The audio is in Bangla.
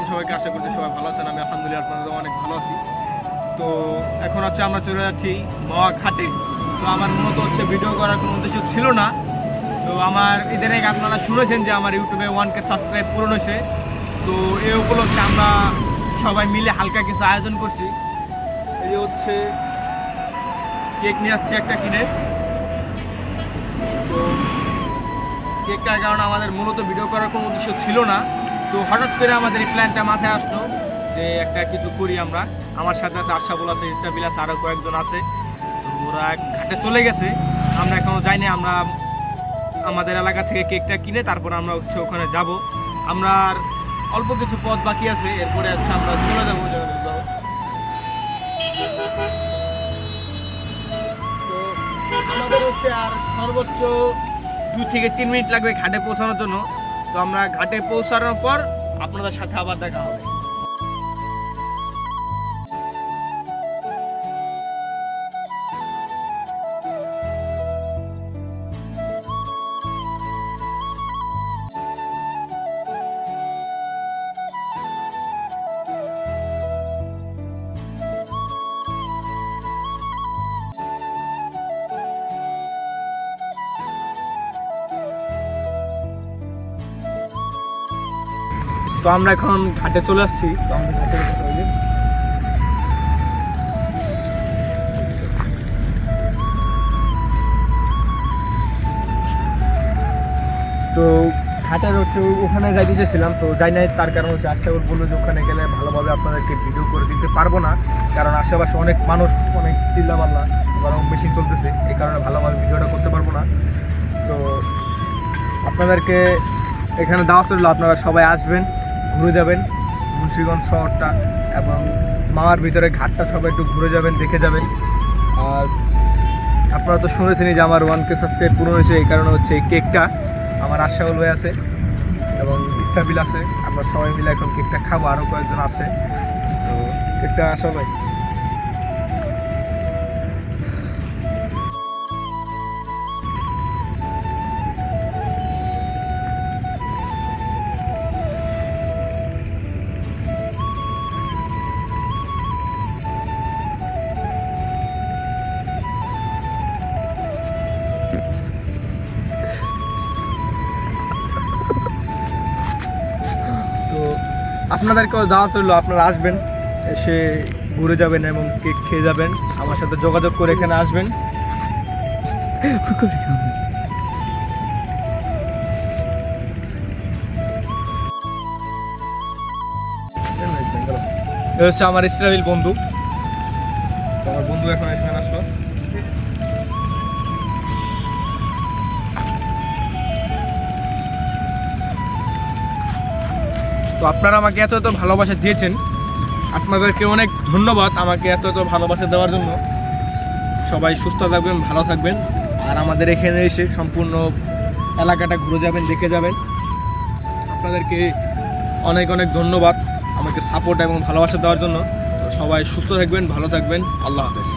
আলাইকুম সবাইকে, আশা করছি সবাই ভালো আছেন। আমি আলহামদুলিল্লাহ আপনাদের অনেক ভালো আছি। তো এখন হচ্ছে আমরা চলে যাচ্ছি মাওয়া ঘাটে। তো আমার মূলত হচ্ছে ভিডিও করার কোনো উদ্দেশ্য ছিল না। তো আমার এদের আগে আপনারা শুনেছেন যে আমার ইউটিউবে 1K সাবস্ক্রাইব পূরণ হয়েছে। তো এই উপলক্ষে আমরা সবাই মিলে হালকা কিছু আয়োজন করছি। এই যে হচ্ছে কেক নিয়ে আসছি একটা কিনে। তো কেকটার কারণে আমাদের মূলত ভিডিও করার কোনো উদ্দেশ্য ছিল না। তো হঠাৎ করে আমাদের এই প্ল্যানটা মাথায় আসলো যে একটা কিছু করি আমরা। আমার সাথে আছে আশাবুল আছে, ইস্টাবিল আছে, আরও কয়েকজন আছে। তো ওরা ঘাটে চলে গেছে, আমরা এখনও যাইনি। আমরা আমাদের এলাকা থেকে কেকটা কিনে তারপর আমরা হচ্ছে ওখানে যাব। আমরা আর অল্প কিছু পথ বাকি আছে, এরপরে হচ্ছে আমরা চলে যাবো। তো আমাদের হচ্ছে আর সর্বোচ্চ 2 থেকে 3 মিনিট লাগবে ঘাটে পৌঁছানোর জন্য। তো আমরা ঘাটে পৌঁছানোর পর আপনাদের সাথে আবার দেখা হবে। তো আমরা এখন ঘাটে চলে আসছি। তো আমাদের ঘাটে তো ঘাটের হচ্ছে ওখানে যাইতে চেয়েছিলাম, তো যাই নাই। তার কারণ হচ্ছে আশাবুল বললো যে ওখানে গেলে ভালোভাবে আপনাদেরকে ভিডিও করে দিতে পারবো না, কারণ আশেপাশে অনেক মানুষ, অনেক চিল্লাপাল্লা, গরম মেশিন চলতেছে, এই কারণে ভালোভাবে ভিডিওটা করতে পারবো না। তো আপনাদেরকে এখানে দাওয়াত রইল, আপনারা সবাই আসবেন, ঘুরে যাবেন মুন্সিগঞ্জ শহরটা এবং মাওয়ার ভিতরে ঘাটটা সবাই একটু ঘুরে যাবেন, দেখে যাবেন। আর আপনারা তো শুনেছেনই যে আমার 1K সাবস্ক্রাইব পূরণ হয়েছে, এই কারণে হচ্ছে এই কেকটা আমার আশাউল ভাই আছে এবং ইস্টাবিল আছে, আমরা সবাই মিলে এখন কেকটা খাবো। আরও কয়েকজন আছে। তো কেকটা সবাই তো আপনাদেরকেও দাওয়াত রইল, আপনারা আসবেন, এসে ঘুরে যাবেন এবং কেক খেয়ে যাবেন। আমার সাথে যোগাযোগ করে এখানে আসবেন। এটা হচ্ছে আমার ইসরাইল বন্ধু। তো আমার বন্ধু এখন এখানে আসলো। তো আপনারা আমাকে এত এত ভালোবাসা দিয়েছেন, আপনাদেরকে অনেক ধন্যবাদ আমাকে এত এত ভালোবাসা দেওয়ার জন্য। সবাই সুস্থ থাকবেন, ভালো থাকবেন, আর আমাদের এখানে এসে সম্পূর্ণ এলাকাটা ঘুরে যাবেন, দেখে যাবেন। আপনাদেরকে অনেক অনেক ধন্যবাদ আমাকে সাপোর্ট এবং ভালোবাসা দেওয়ার জন্য। তো সবাই সুস্থ থাকবেন, ভালো থাকবেন। আল্লাহ হাফেজ।